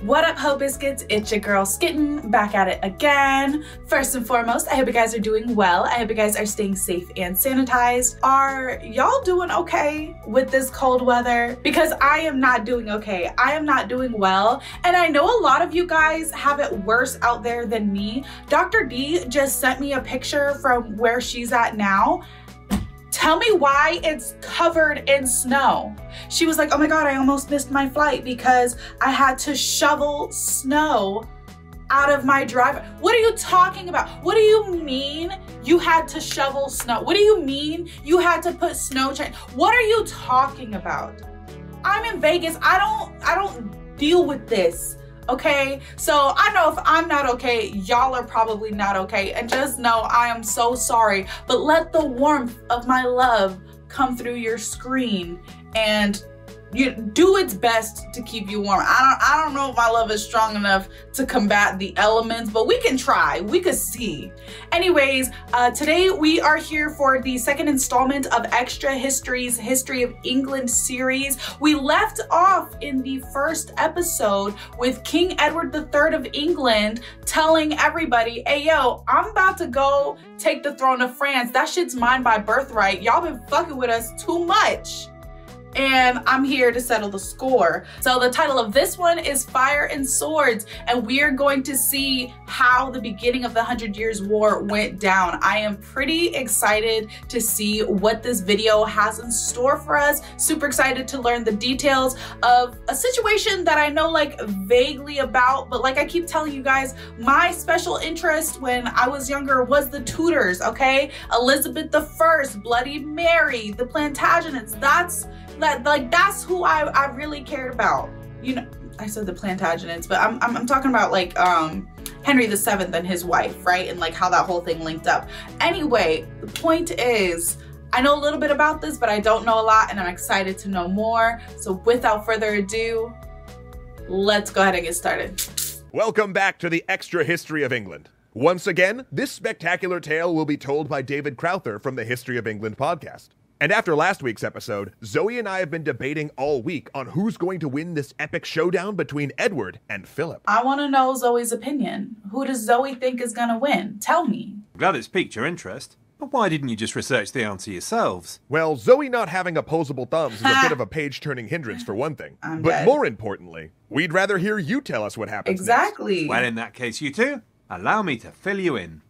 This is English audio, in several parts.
What up, Ho Biscuits? It's your girl Skitten, back at it again. First and foremost, I hope you guys are doing well. I hope you guys are staying safe and sanitized. Are y'all doing okay with this cold weather? Because I am not doing okay. I am not doing well. And I know a lot of you guys have it worse out there than me. Dr. D just sent me a picture from where she's at now. Tell me why it's covered in snow. She was like, oh my God, I almost missed my flight because I had to shovel snow out of my driveway. What are you talking about? What do you mean you had to shovel snow? What do you mean you had to put snow chain? What are you talking about? I'm in Vegas. I don't deal with this. Okay, so I know if I'm not okay, y'all are probably not okay. And just know I am so sorry, but let the warmth of my love come through your screen and you do its best to keep you warm. I don't know if my love is strong enough to combat the elements, but we can try, we could see. Anyways, today we are here for the second installment of Extra History's History of England series. We left off in the first episode with King Edward III of England telling everybody, hey yo, I'm about to go take the throne of France. That shit's mine by birthright. Y'all been fucking with us too much. And I'm here to settle the score. So the title of this one is Fire and Swords, and we are going to see how the beginning of the 100 Years' War went down. I am pretty excited to see what this video has in store for us. Super excited to learn the details of a situation that I know like vaguely about, but like I keep telling you guys, my special interest when I was younger was the Tudors, okay? Elizabeth I, Bloody Mary, the Plantagenets, that's who I really cared about. You know, I said the Plantagenets, but I'm talking about like Henry VII and his wife, right? And like how that whole thing linked up. Anyway, the point is, I know a little bit about this, but I don't know a lot, and I'm excited to know more. So without further ado, let's go ahead and get started. Welcome back to the Extra History of England. Once again, this spectacular tale will be told by David Crowther from the History of England podcast. And after last week's episode, Zoe and I have been debating all week on who's going to win this epic showdown between Edward and Philip. I want to know Zoe's opinion. Who does Zoe think is going to win? Tell me. Glad it's piqued your interest. But why didn't you just research the answer yourselves? Well, Zoe not having opposable thumbs is a bit of a page-turning hindrance for one thing. I'm but dead. More importantly, we'd rather hear you tell us what happens Exactly. Well, in that case, you two, allow me to fill you in.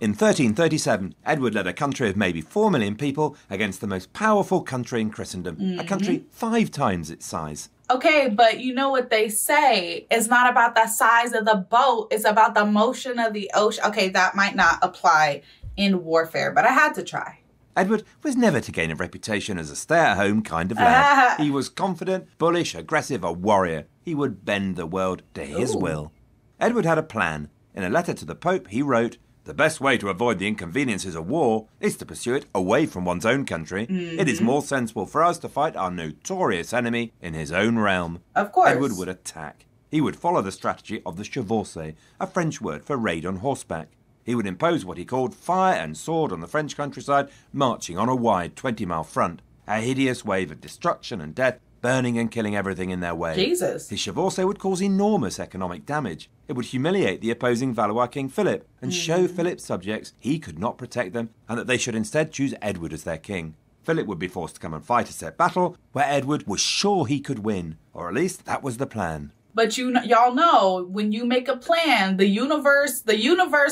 In 1337, Edward led a country of maybe 4 million people against the most powerful country in Christendom, a country 5 times its size. Okay, but you know what they say, it's not about the size of the boat, it's about the motion of the ocean. Okay, that might not apply in warfare, but I had to try. Edward was never to gain a reputation as a stay-at-home kind of lad. He was confident, bullish, aggressive, a warrior. He would bend the world to his will. Edward had a plan. In a letter to the Pope, he wrote, "The best way to avoid the inconveniences of war is to pursue it away from one's own country. It is more sensible for us to fight our notorious enemy in his own realm." Of course. Edward would attack. He would follow the strategy of the chevauchée, a French word for raid on horseback. He would impose what he called fire and sword on the French countryside, marching on a wide 20-mile front, a hideous wave of destruction and death, burning and killing everything in their way. Jesus. His chevauchée would cause enormous economic damage. It would humiliate the opposing Valois King Philip and show Philip's subjects he could not protect them and that they should instead choose Edward as their king. Philip would be forced to come and fight a set battle where Edward was sure he could win, or at least that was the plan. But y'all know, when you make a plan, the universe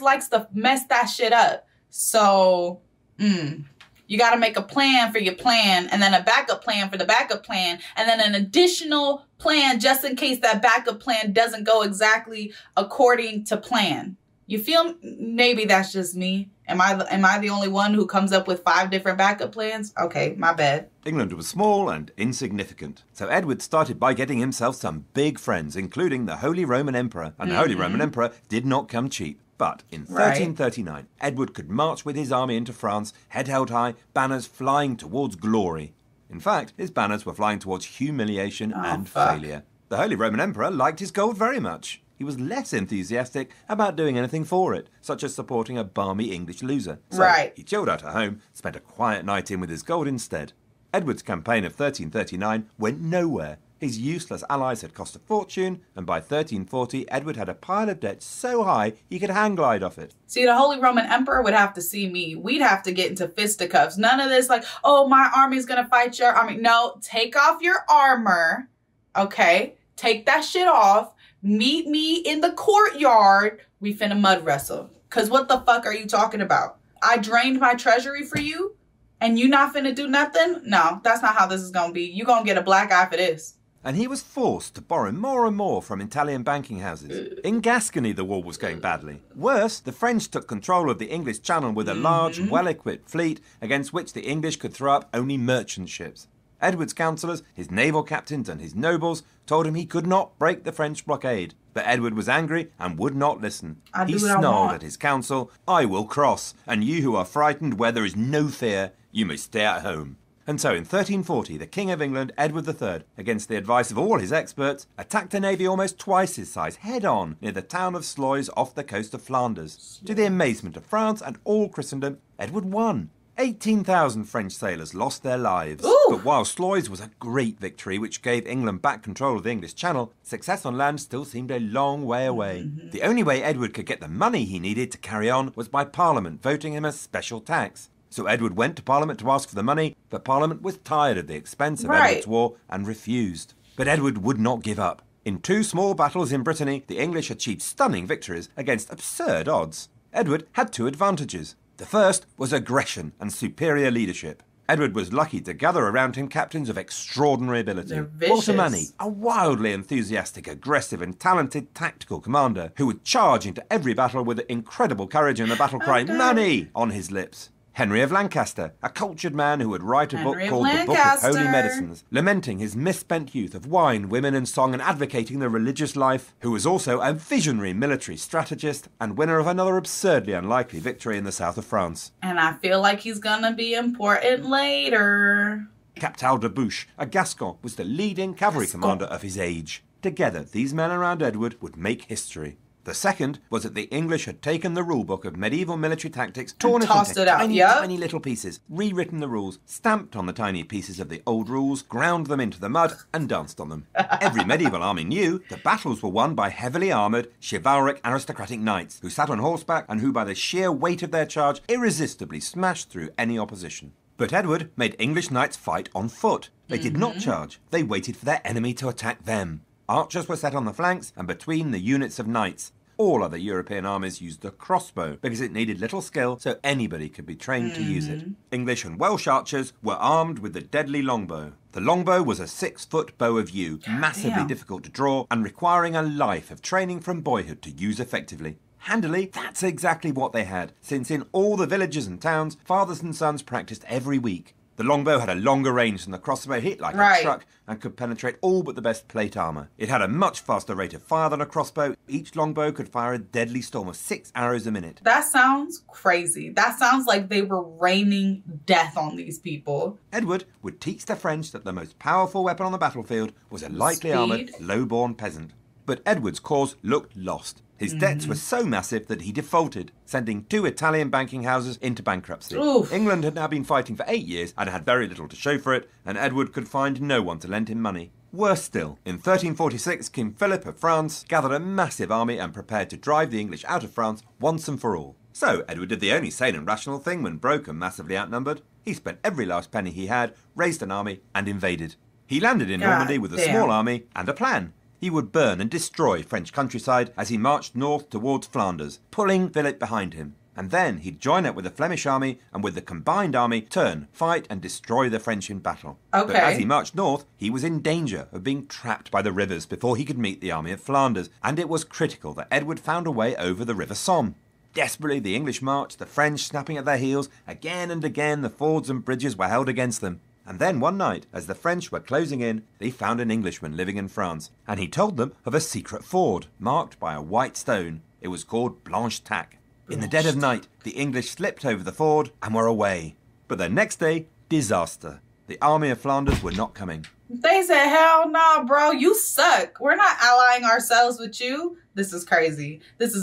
likes to mess that shit up. So, you got to make a plan for your plan, and then a backup plan for the backup plan, and then an additional plan just in case that backup plan doesn't go exactly according to plan. You feel? Maybe that's just me. Am I the only one who comes up with 5 different backup plans? Okay, my bad. England was small and insignificant, so Edward started by getting himself some big friends, including the Holy Roman Emperor. And the Holy Roman Emperor did not come cheap. But in 1339, Edward could march with his army into France, head held high, banners flying towards glory. In fact, his banners were flying towards humiliation and failure. The Holy Roman Emperor liked his gold very much. he was less enthusiastic about doing anything for it, such as supporting a balmy English loser. So right. He chilled out at home, spent a quiet night in with his gold instead. Edward's campaign of 1339 went nowhere. His useless allies had cost a fortune, and by 1340, Edward had a pile of debt so high he could hang glide off it. See, the Holy Roman Emperor would have to see me. We'd have to get into fisticuffs. None of this like, oh, my army's gonna fight your army. No, take off your armor, okay? Take that shit off. Meet me in the courtyard. We finna mud wrestle. Because what the fuck are you talking about? I drained my treasury for you, and you not finna do nothing? No, that's not how this is gonna be. You gonna get a black eye for this. And he was forced to borrow more and more from Italian banking houses. In Gascony, the war was going badly. Worse, the French took control of the English Channel with a large, well-equipped fleet against which the English could throw up only merchant ships. Edward's councillors, his naval captains and his nobles told him he could not break the French blockade. But Edward was angry and would not listen. He snarled at his council, "I will cross, and you who are frightened where there is no fear, you may stay at home." And so in 1340, the King of England, Edward III, against the advice of all his experts, attacked a navy almost twice his size head-on near the town of Sluys off the coast of Flanders. To the amazement of France and all Christendom, Edward won. 18,000 French sailors lost their lives. Ooh. But while Sluys was a great victory which gave England back control of the English Channel, success on land still seemed a long way away. The only way Edward could get the money he needed to carry on was by Parliament voting him a special tax. So Edward went to Parliament to ask for the money, but Parliament was tired of the expense of Edward's war and refused. But Edward would not give up. In 2 small battles in Brittany, the English achieved stunning victories against absurd odds. Edward had 2 advantages. The first was aggression and superior leadership. Edward was lucky to gather around him captains of extraordinary ability. Walter Manny, a wildly enthusiastic, aggressive and talented tactical commander who would charge into every battle with incredible courage and the battle cry, "Manny!" on his lips. Henry of Lancaster, a cultured man who would write a book called The Book of Holy Medicines, lamenting his misspent youth of wine, women and song and advocating the religious life, who was also a visionary military strategist and winner of another absurdly unlikely victory in the south of France. And I feel like he's gonna be important later. Captal de Buch, a Gascon, was the leading cavalry commander of his age. Together, these men around Edward would make history. The second was that the English had taken the rulebook of medieval military tactics, torn it into tiny little pieces, rewritten the rules, stamped on the tiny pieces of the old rules, ground them into the mud, and danced on them. Every medieval army knew the battles were won by heavily armoured, chivalric, aristocratic knights who sat on horseback and who, by the sheer weight of their charge, irresistibly smashed through any opposition. But Edward made English knights fight on foot. They did not charge. They waited for their enemy to attack them. Archers were set on the flanks and between the units of knights. All other European armies used the crossbow because it needed little skill, so anybody could be trained to use it. English and Welsh archers were armed with the deadly longbow. The longbow was a 6-foot bow of yew, massively difficult to draw and requiring a life of training from boyhood to use effectively. Handily, that's exactly what they had, since in all the villages and towns, fathers and sons practiced every week. The longbow had a longer range than the crossbow, hit like a truck, and could penetrate all but the best plate armour. It had a much faster rate of fire than a crossbow. Each longbow could fire a deadly storm of 6 arrows a minute. That sounds crazy. That sounds like they were raining death on these people. Edward would teach the French that the most powerful weapon on the battlefield was a lightly armoured, low-born peasant. But Edward's cause looked lost. His debts were so massive that he defaulted, sending 2 Italian banking houses into bankruptcy. Oof. England had now been fighting for 8 years and had very little to show for it, and Edward could find no one to lend him money. Worse still, in 1346, King Philip of France gathered a massive army and prepared to drive the English out of France once and for all. So Edward did the only sane and rational thing when broke and massively outnumbered. He spent every last penny he had, raised an army, and invaded. He landed in Normandy with a small army and a plan. He would burn and destroy French countryside as he marched north towards Flanders, pulling Philip behind him. And then he'd join up with the Flemish army and with the combined army turn, fight and destroy the French in battle. But as he marched north, he was in danger of being trapped by the rivers before he could meet the army of Flanders, and it was critical that Edward found a way over the River Somme. Desperately the English marched, the French snapping at their heels. Again and again the fords and bridges were held against them. And then one night, as the French were closing in, they found an Englishman living in France, and he told them of a secret ford marked by a white stone. It was called Blanche Tac. In the dead of night, the English slipped over the ford and were away. But the next day, disaster. The army of Flanders were not coming. They said, hell nah, bro, you suck. We're not allying ourselves with you. This is crazy.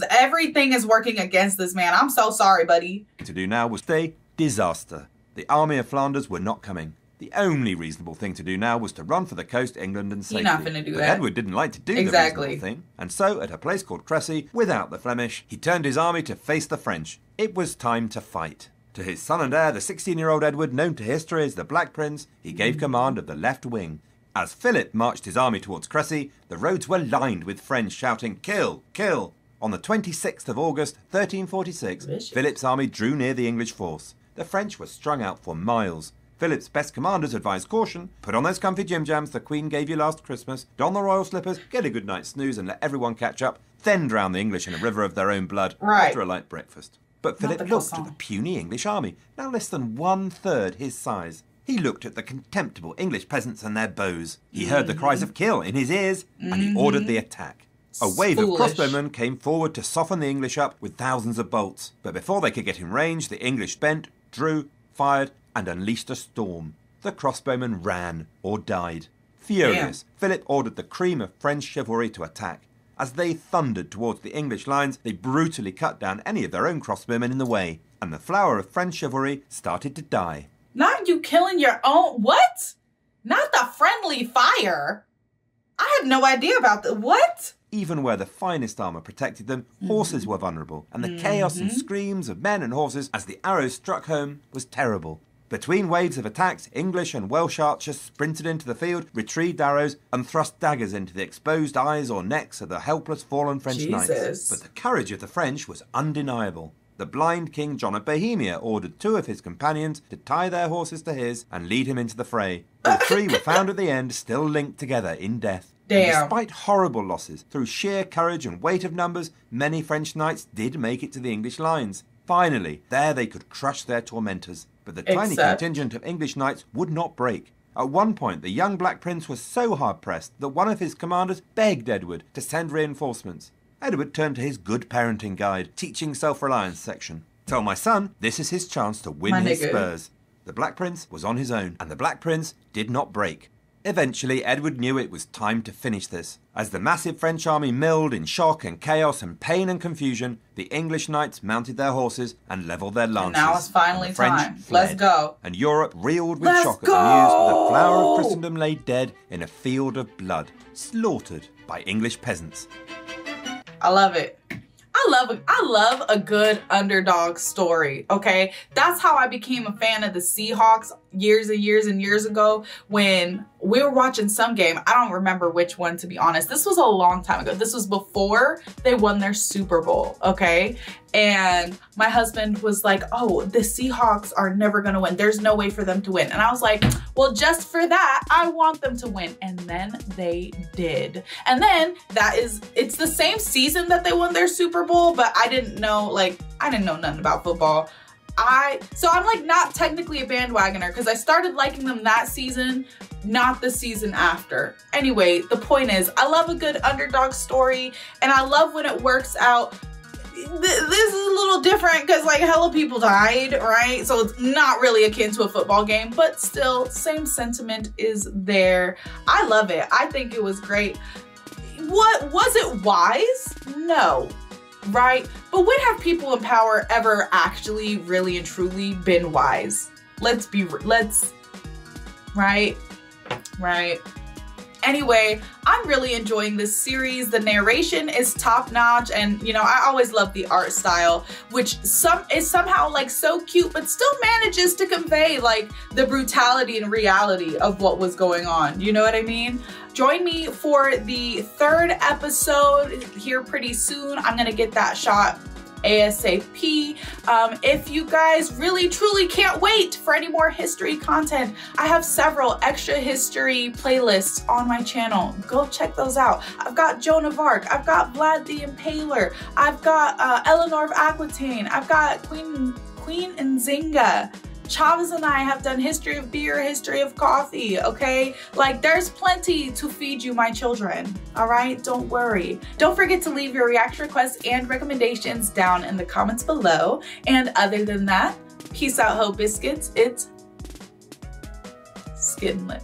Everything is working against this man. I'm so sorry, buddy. To do now was stay disaster. The army of Flanders were not coming. The only reasonable thing to do now was to run for the coast, England, and safety. You're not finna do but that. Edward didn't like to do the reasonable thing, and so at a place called Cressy, without the Flemish, he turned his army to face the French. It was time to fight. To his son and heir, the 16-year-old Edward, known to history as the Black Prince, he gave command of the left wing. As Philip marched his army towards Cressy, the roads were lined with French shouting, "Kill! Kill!" On the 26th of August, 1346, Philip's army drew near the English force. The French were strung out for miles. Philip's best commanders advised caution: put on those comfy Jim Jams the Queen gave you last Christmas, don the royal slippers, get a good night's snooze and let everyone catch up, then drown the English in a river of their own blood after a light breakfast. But Philip looked at the puny English army, now less than 1/3 his size. He looked at the contemptible English peasants and their bows. He heard the cries of kill in his ears, and he ordered the attack. A wave of crossbowmen came forward to soften the English up with thousands of bolts. But before they could get in range, the English bent, drew, fired, and unleashed a storm. The crossbowmen ran or died. Furious, Philip ordered the cream of French chivalry to attack. As they thundered towards the English lines, they brutally cut down any of their own crossbowmen in the way, and the flower of French chivalry started to die. Not you killing your own... What? Not the friendly fire? I had no idea about that. What? Even where the finest armour protected them, horses were vulnerable, and the chaos and screams of men and horses as the arrows struck home was terrible. Between waves of attacks, English and Welsh archers sprinted into the field, retrieved arrows, and thrust daggers into the exposed eyes or necks of the helpless fallen French knights. But the courage of the French was undeniable. The blind King John of Bohemia ordered 2 of his companions to tie their horses to his and lead him into the fray. The 3 were found at the end still linked together in death. Despite horrible losses, through sheer courage and weight of numbers, many French knights did make it to the English lines. Finally, there they could crush their tormentors. But the tiny contingent of English knights would not break. At one point, the young Black Prince was so hard-pressed that one of his commanders begged Edward to send reinforcements. Edward turned to his good parenting guide, teaching self-reliance section. Tell my son this is his chance to win his spurs. The Black Prince was on his own, and the Black Prince did not break. Eventually, Edward knew it was time to finish this. As the massive French army milled in shock and chaos and pain and confusion, the English knights mounted their horses and levelled their lances. And now it's finally time. Let's go. And Europe reeled with shock at the news that the flower of Christendom lay dead in a field of blood, slaughtered by English peasants. I love it. I love a good underdog story, okay? That's how I became a fan of the Seahawks years and years and years ago when we were watching some game. I don't remember which one, to be honest. This was a long time ago. This was before they won their Super Bowl, okay? And my husband was like, oh, the Seahawks are never gonna win. There's no way for them to win. And I was like, well, just for that, I want them to win. And then they did. And then it's the same season that they won their Super Bowl, but I didn't know nothing about football. So I'm like not technically a bandwagoner because I started liking them that season, not the season after. Anyway, the point is I love a good underdog story and I love when it works out. This is a little different because like hella people died, right? So it's not really akin to a football game, but still same sentiment is there. I love it. I think it was great. What was it wise? No. Right? But when have people in power ever actually really and truly been wise? Right? Anyway, I'm really enjoying this series. The narration is top notch and you know, I always love the art style, which is somehow like so cute, but still manages to convey like the brutality and reality of what was going on. You know what I mean? Join me for the 3rd episode here pretty soon. I'm gonna get that shot ASAP. If you guys really truly can't wait for any more history content, I have several extra history playlists on my channel. Go check those out. I've got Joan of Arc, I've got Vlad the Impaler, I've got Eleanor of Aquitaine, I've got Queen Nzinga. Chavez and I have done history of beer, history of coffee, okay? Like there's plenty to feed you, my children, all right? Don't worry. Don't forget to leave your reaction requests and recommendations down in the comments below. And other than that, peace out, Ho Biscuits. It's Skittin' Lit.